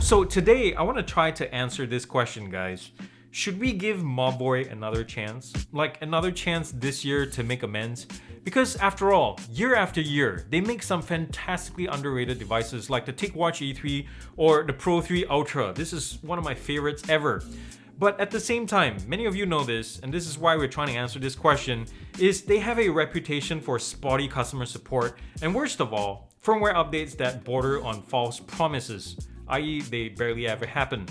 So today I want to try to answer this question, guys. Should we give MOBVOI another chance? Like another chance this year to make amends? Because after all, year after year, they make some fantastically underrated devices like the TicWatch E3 or the Pro 3 Ultra. This is one of my favorites ever. But at the same time, many of you know this, and this is why we're trying to answer this question, is they have a reputation for spotty customer support, and worst of all, firmware updates that border on false promises, i.e. they barely ever happen.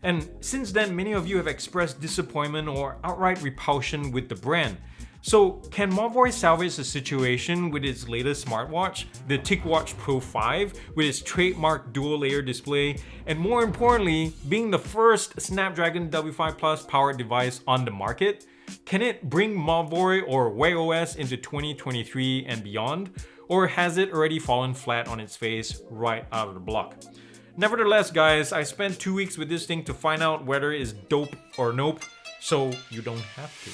And since then, many of you have expressed disappointment or outright repulsion with the brand. So can MOBVOI salvage the situation with its latest smartwatch, the TicWatch Pro 5, with its trademark dual-layer display, and more importantly, being the first Snapdragon W5 Plus powered device on the market? Can it bring MOBVOI or Wear OS into 2023 and beyond? Or has it already fallen flat on its face right out of the block? Nevertheless, guys, I spent 2 weeks with this thing to find out whether it's dope or nope, so you don't have to.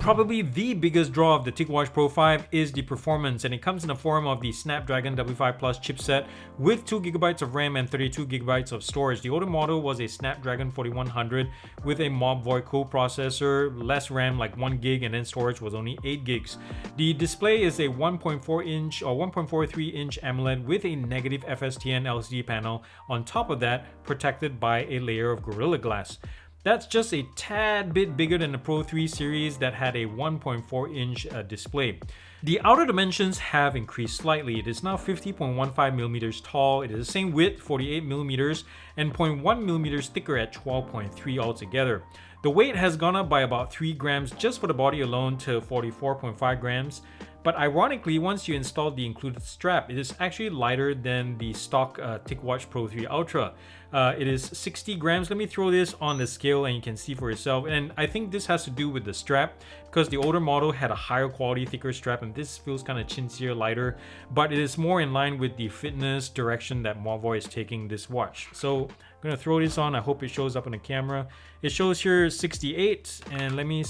Probably the biggest draw of the TicWatch Pro 5 is the performance, and it comes in the form of the Snapdragon W5 Plus chipset with 2GB of RAM and 32GB of storage. The older model was a Snapdragon 4100 with a MOBVOI coprocessor, less RAM like 1GB, and then storage was only 8GB. The display is a 1.4 inch or 1.43 inch AMOLED with a negative FSTN LCD panel on top of that, protected by a layer of Gorilla Glass. That's just a tad bit bigger than the Pro 3 series that had a 1.4 inch display. The outer dimensions have increased slightly. It is now 50.15mm tall. It is the same width, 48mm, and 0.1mm thicker at 12.3 altogether. The weight has gone up by about 3 grams just for the body alone to 44.5 grams. But ironically, once you install the included strap, it is actually lighter than the stock TicWatch Pro 3 Ultra. It is 60 grams. Let me throw this on the scale and you can see for yourself. And I think this has to do with the strap, because the older model had a higher quality, thicker strap, and this feels kind of chintzier, lighter. But it is more in line with the fitness direction that MOBVOI is taking this watch. So I'm gonna throw this on. I hope it shows up on the camera. It shows here 68, and let me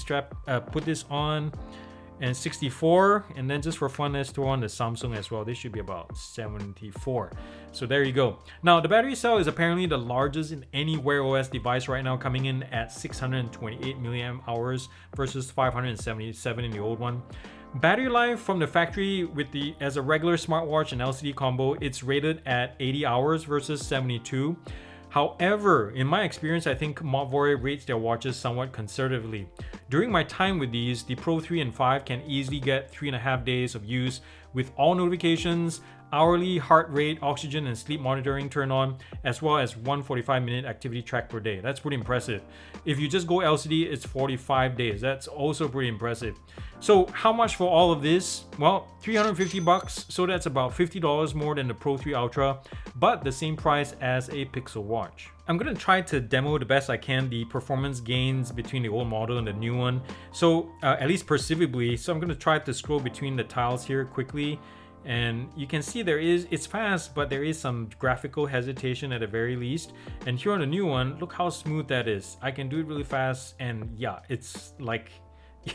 put this on. And 64, and then just for fun, let's throw on the Samsung as well. This should be about 74. So there you go. Now the battery cell is apparently the largest in any Wear OS device right now, coming in at 628 milliamp hours versus 577 in the old one. Battery life from the factory as a regular smartwatch and LCD combo, it's rated at 80 hours versus 72. However, in my experience, I think MOBVOI rates their watches somewhat conservatively. During my time with these, the Pro 3 and 5 can easily get 3.5 days of use with all notifications, hourly heart rate, oxygen, and sleep monitoring turned on, as well as 145-minute activity track per day. That's pretty impressive. If you just go LCD, it's 45 days. That's also pretty impressive. So how much for all of this? Well, 350 bucks. So that's about $50 more than the Pro 3 Ultra, but the same price as a Pixel watch. I'm gonna try to demo the best I can the performance gains between the old model and the new one. So at least perceivably. So I'm gonna try to scroll between the tiles here quickly. And you can see it's fast, but there is some graphical hesitation at the very least. And here on the new one, look how smooth that is. I can do it really fast, and yeah, it's like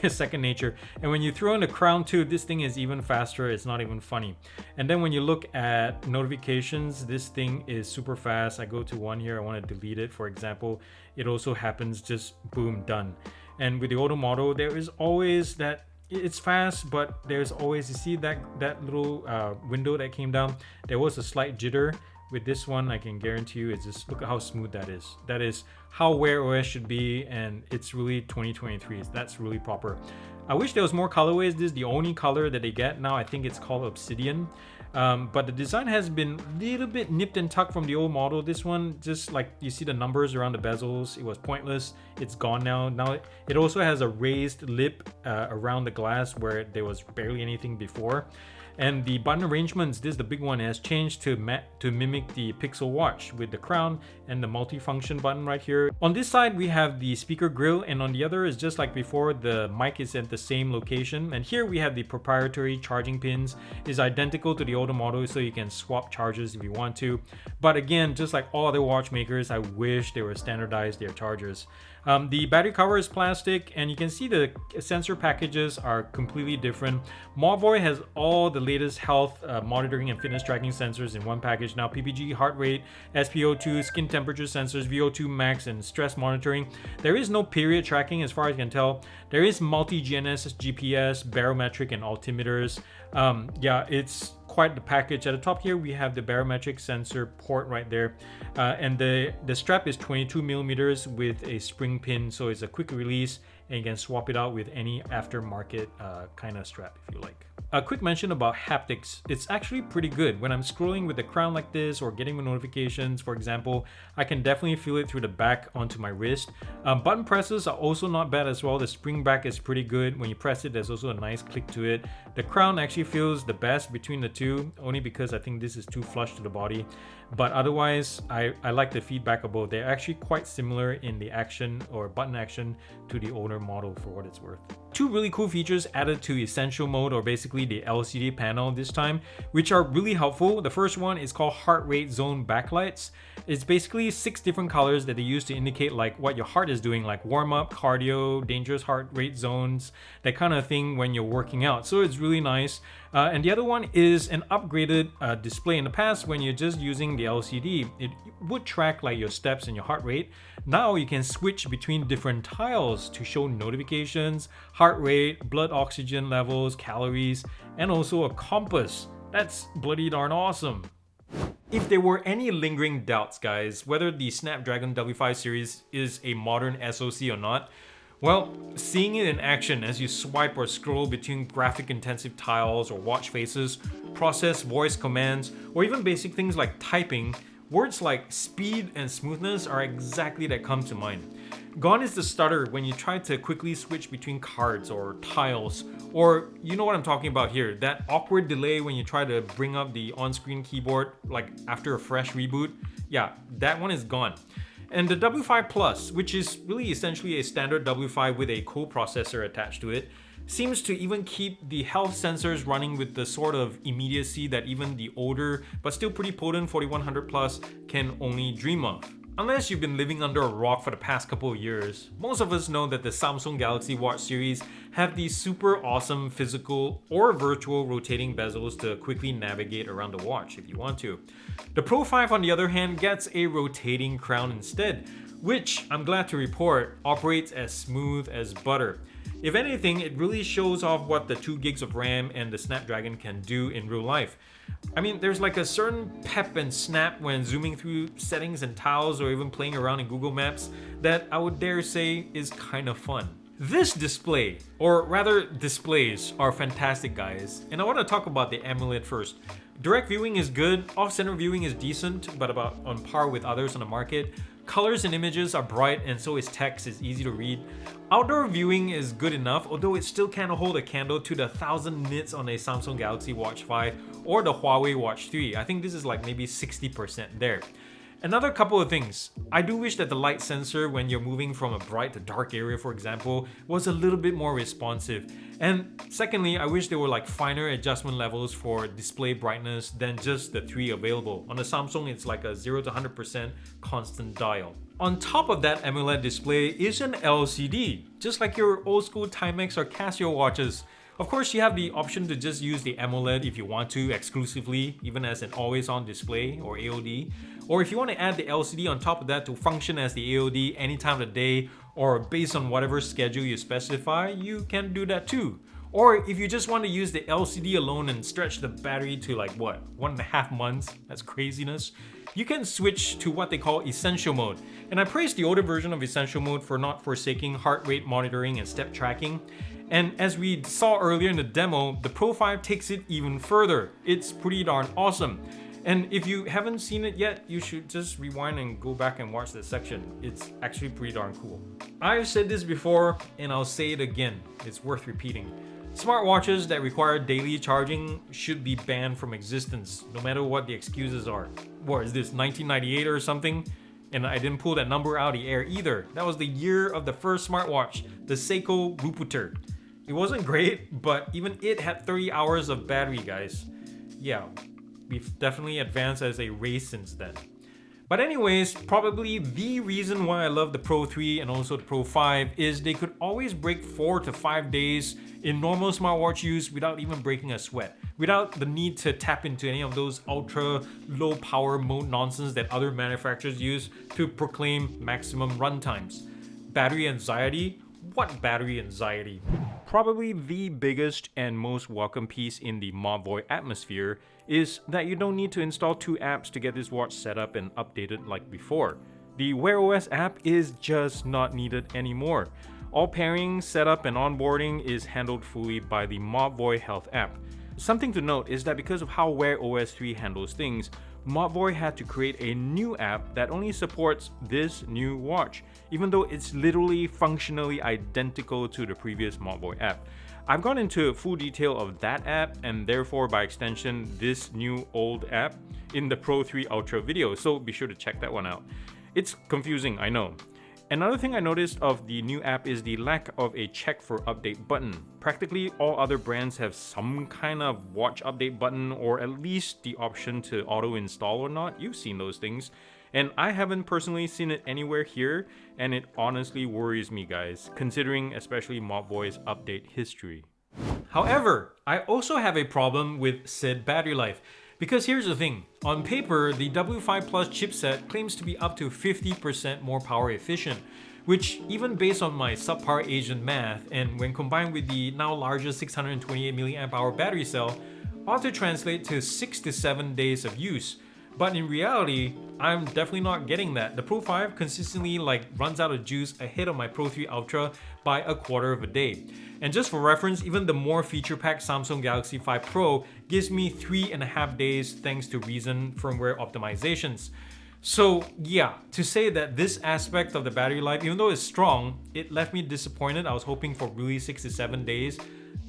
second nature. And when you throw in the crown too, this thing is even faster. It's not even funny. And then when you look at notifications, this thing is super fast. I go to one here, I want to delete it, for example. It also happens, just boom, done. And with the older model, there is always that. It's fast, but there's always, you see that little window that came down, there was a slight jitter. With this one, I can guarantee you, it's just, look at how smooth that is. That is how Wear OS should be, and it's really 2023. That's really proper. I wish there was more colorways. This is the only color that they get now. I think it's called Obsidian. But the design has been a little bit nipped and tucked from the old model. This one, just like you see the numbers around the bezels, it was pointless. It's gone now. Now it also has a raised lip around the glass where there was barely anything before. And the button arrangements, this is the big one, has changed to mimic the Pixel watch with the crown and the multifunction button right here. On this side, we have the speaker grill, and on the other is just like before, the mic is at the same location. And here we have the proprietary charging pins. It's identical to the older model, so you can swap chargers if you want to. But again, just like all other watchmakers, I wish they were standardized their chargers. The battery cover is plastic, and you can see the sensor packages are completely different. MOBVOI has all the latest health monitoring and fitness tracking sensors in one package now. PPG, heart rate, SpO2, skin temperature sensors, VO2 max, and stress monitoring. There is no period tracking as far as I can tell. There is multi-GNSS, GPS, barometric, and altimeters. Yeah, it's quite the package. At the top here, we have the barometric sensor port right there, and the strap is 22 millimeters with a spring pin, so it's a quick release, and you can swap it out with any aftermarket kind of strap if you like. A quick mention about haptics. It's actually pretty good. When I'm scrolling with the crown like this or getting the notifications, for example, I can definitely feel it through the back onto my wrist. Button presses are also not bad as well. The spring back is pretty good. When you press it, there's also a nice click to it. The crown actually feels the best between the two, only because I think this is too flush to the body. But otherwise, I like the feedback of both. They're actually quite similar in the action or button action to the older model for what it's worth. Two really cool features added to Essential mode, or basically the LCD panel this time, which are really helpful. The first one is called heart rate zone backlights. It's basically 6 different colors that they use to indicate like what your heart is doing, like warm up, cardio, dangerous heart rate zones, that kind of thing when you're working out. So it's really nice. And the other one is an upgraded display. In the past, when you're just using the LCD, it would track like your steps and your heart rate. Now you can switch between different tiles to show notifications, heart rate, blood oxygen levels, calories, and also a compass. That's bloody darn awesome. If there were any lingering doubts, guys, whether the Snapdragon W5 series is a modern SoC or not, well, seeing it in action as you swipe or scroll between graphic-intensive tiles or watch faces, process voice commands, or even basic things like typing, words like speed and smoothness are exactly that come to mind. Gone is the stutter when you try to quickly switch between cards or tiles, or you know what I'm talking about here, that awkward delay when you try to bring up the on-screen keyboard like after a fresh reboot. Yeah, that one is gone. And the W5 Plus, which is really essentially a standard W5 with a co-processor attached to it, seems to even keep the health sensors running with the sort of immediacy that even the older but still pretty potent 4100 Plus can only dream of. Unless you've been living under a rock for the past couple of years, most of us know that the Samsung Galaxy Watch series have these super awesome physical or virtual rotating bezels to quickly navigate around the watch if you want to. The Pro 5 on the other hand gets a rotating crown instead, which I'm glad to report operates as smooth as butter. If anything, it really shows off what the 2 gigs of RAM and the Snapdragon can do in real life. I mean, there's like a certain pep and snap when zooming through settings and tiles or even playing around in Google Maps that I would dare say is kind of fun. This display, or rather displays, are fantastic, guys, and I want to talk about the AMOLED first. Direct viewing is good, off-center viewing is decent, but about on par with others on the market. Colors and images are bright, and so is text, is easy to read. Outdoor viewing is good enough, although it still can't hold a candle to the 1000 nits on a Samsung Galaxy Watch 5 or the Huawei Watch 3. I think this is like maybe 60% there. Another couple of things. I do wish that the light sensor when you're moving from a bright to dark area, for example, was a little bit more responsive. And secondly, I wish there were like finer adjustment levels for display brightness than just the 3 available. On the Samsung, it's like a 0 to 100% constant dial. On top of that AMOLED display is an LCD, just like your old school Timex or Casio watches. Of course, you have the option to just use the AMOLED if you want to exclusively, even as an always-on display or AOD. Or if you want to add the LCD on top of that to function as the AOD any time of the day or based on whatever schedule you specify, you can do that too. Or if you just want to use the LCD alone and stretch the battery to like what, 1.5 months, that's craziness, you can switch to what they call Essential mode. And I praise the older version of Essential mode for not forsaking heart rate monitoring and step tracking. And as we saw earlier in the demo, the Pro 5 takes it even further. It's pretty darn awesome. And if you haven't seen it yet, you should just rewind and go back and watch this section. It's actually pretty darn cool. I've said this before and I'll say it again. It's worth repeating. Smartwatches that require daily charging should be banned from existence, no matter what the excuses are. What is this, 1998 or something? And I didn't pull that number out of the air either. That was the year of the first smartwatch, the Seiko Ruputer. It wasn't great, but even it had 30 hours of battery, guys. Yeah, we've definitely advanced as a race since then. But anyways, probably the reason why I love the Pro 3 and also the Pro 5 is they could always break 4 to 5 days in normal smartwatch use without even breaking a sweat, without the need to tap into any of those ultra low power mode nonsense that other manufacturers use to proclaim maximum run times. Battery anxiety? What battery anxiety? Probably the biggest and most welcome piece in the MOBVOI atmosphere is that you don't need to install 2 apps to get this watch set up and updated like before. The Wear OS app is just not needed anymore. All pairing, setup, and onboarding is handled fully by the MOBVOI Health app. Something to note is that because of how Wear OS 3 handles things, MOBVOI had to create a new app that only supports this new watch, even though it's literally functionally identical to the previous MOBVOI app. I've gone into full detail of that app and therefore by extension this new old app in the Pro 3 Ultra video, so be sure to check that one out. It's confusing, I know. Another thing I noticed of the new app is the lack of a check for update button. Practically all other brands have some kind of watch update button or at least the option to auto install or not. You've seen those things. And I haven't personally seen it anywhere here, and it honestly worries me, guys, considering especially MOBVOI's update history. However, I also have a problem with said battery life. Because here's the thing, on paper, the W5 Plus chipset claims to be up to 50% more power efficient, which even based on my subpar Asian math and when combined with the now larger 628 mAh battery cell, ought to translate to 6 to 7 days of use. But in reality, I'm definitely not getting that. The Pro 5 consistently runs out of juice ahead of my Pro 3 Ultra by a quarter of a day. And just for reference, even the more feature-packed Samsung Galaxy 5 Pro gives me 3.5 days thanks to recent firmware optimizations. So yeah, to say that this aspect of the battery life, even though it's strong, it left me disappointed. I was hoping for really 6 to 7 days.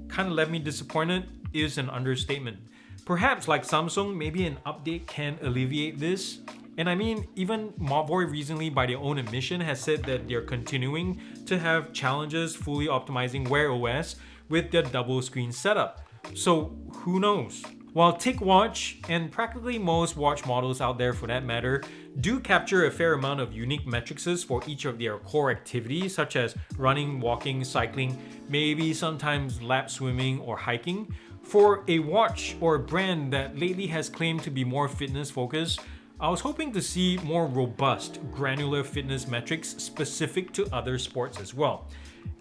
Kind of left me disappointed is an understatement. Perhaps like Samsung, maybe an update can alleviate this. And I mean, even MOBVOI recently by their own admission has said that they're continuing to have challenges fully optimizing Wear OS with their double screen setup. So who knows? While TicWatch and practically most watch models out there for that matter do capture a fair amount of unique metrics for each of their core activities such as running, walking, cycling, maybe sometimes lap swimming or hiking, for a watch or a brand that lately has claimed to be more fitness focused, I was hoping to see more robust, granular fitness metrics specific to other sports as well.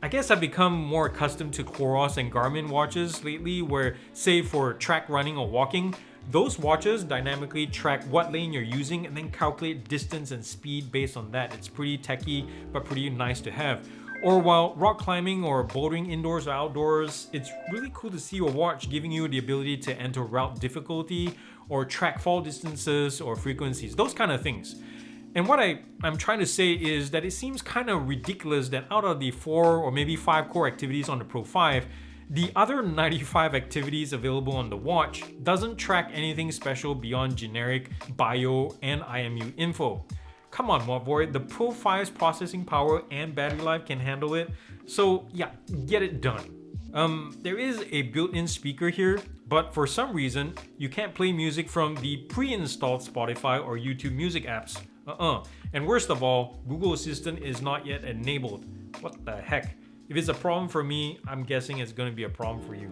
I guess I've become more accustomed to Coros and Garmin watches lately where, say for track running or walking, those watches dynamically track what lane you're using and then calculate distance and speed based on that. It's pretty techy, but pretty nice to have. Or while rock climbing or bouldering indoors or outdoors, it's really cool to see a watch giving you the ability to enter route difficulty or track fall distances or frequencies, those kind of things. And what I'm trying to say is that it seems kind of ridiculous that out of the 4 or maybe 5 core activities on the Pro 5, the other 95 activities available on the watch doesn't track anything special beyond generic bio and IMU info. Come on, MOBVOI, the Pro 5's processing power and battery life can handle it, so yeah, get it done. There is a built-in speaker here, but for some reason, you can't play music from the pre-installed Spotify or YouTube music apps. And worst of all, Google Assistant is not yet enabled. What the heck? If it's a problem for me, I'm guessing it's going to be a problem for you.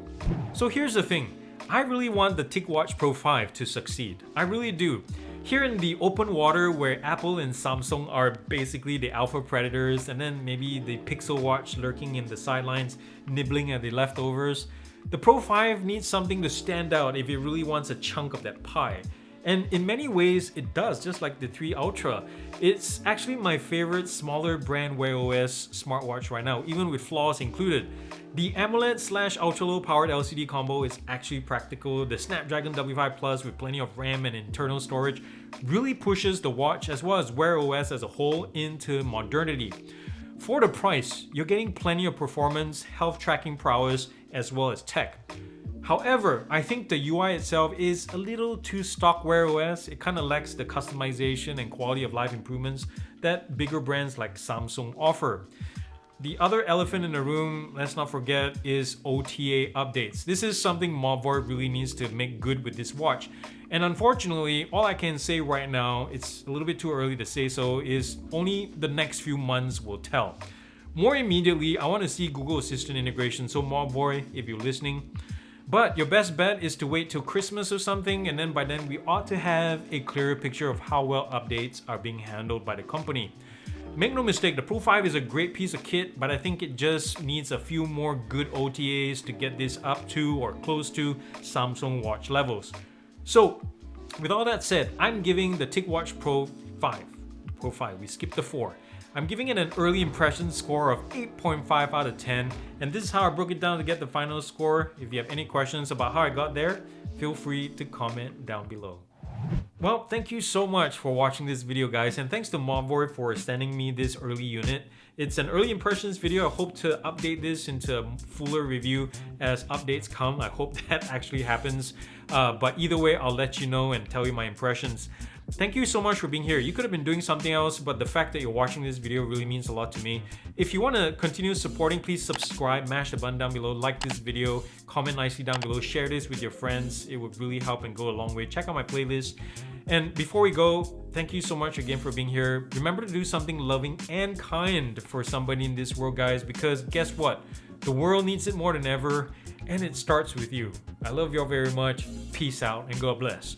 So here's the thing. I really want the TicWatch Pro 5 to succeed. I really do. Here in the open water where Apple and Samsung are basically the alpha predators and then maybe the Pixel Watch lurking in the sidelines, nibbling at the leftovers, the Pro 5 needs something to stand out if it really wants a chunk of that pie. And in many ways, it does, just like the 3 Ultra. It's actually my favorite smaller brand Wear OS smartwatch right now, even with flaws included. The AMOLED/ultra low powered LCD combo is actually practical. The Snapdragon W5 Plus with plenty of RAM and internal storage really pushes the watch as well as Wear OS as a whole into modernity. For the price, you're getting plenty of performance, health tracking prowess, as well as tech. However, I think the UI itself is a little too stock Wear OS. It kind of lacks the customization and quality of life improvements that bigger brands like Samsung offer. The other elephant in the room, let's not forget, is OTA updates. This is something MOBVOI really needs to make good with this watch. And unfortunately, all I can say right now, it's a little bit too early to say so, is only the next few months will tell. More immediately, I want to see Google Assistant integration, so MOBVOI, if you're listening. But your best bet is to wait till Christmas or something, and then by then we ought to have a clearer picture of how well updates are being handled by the company. Make no mistake, the Pro 5 is a great piece of kit, but I think it just needs a few more good OTAs to get this up to or close to Samsung Watch levels. So, with all that said, I'm giving the TicWatch Pro 5, we skipped the 4. I'm giving it an early impression score of 8.5 out of 10, and this is how I broke it down to get the final score. If you have any questions about how I got there, feel free to comment down below. Well, thank you so much for watching this video, guys, and thanks to MOBVOI for sending me this early unit. It's an early impressions video. I hope to update this into a fuller review as updates come. I hope that actually happens. But either way, I'll let you know and tell you my impressions. Thank you so much for being here. You could have been doing something else, but the fact that you're watching this video really means a lot to me. If you want to continue supporting, please subscribe, mash the button down below, like this video, comment nicely down below, share this with your friends. It would really help and go a long way. Check out my playlist. And before we go, thank you so much again for being here. Remember to do something loving and kind for somebody in this world, guys, because guess what? The world needs it more than ever, and it starts with you. I love y'all very much. Peace out and God bless.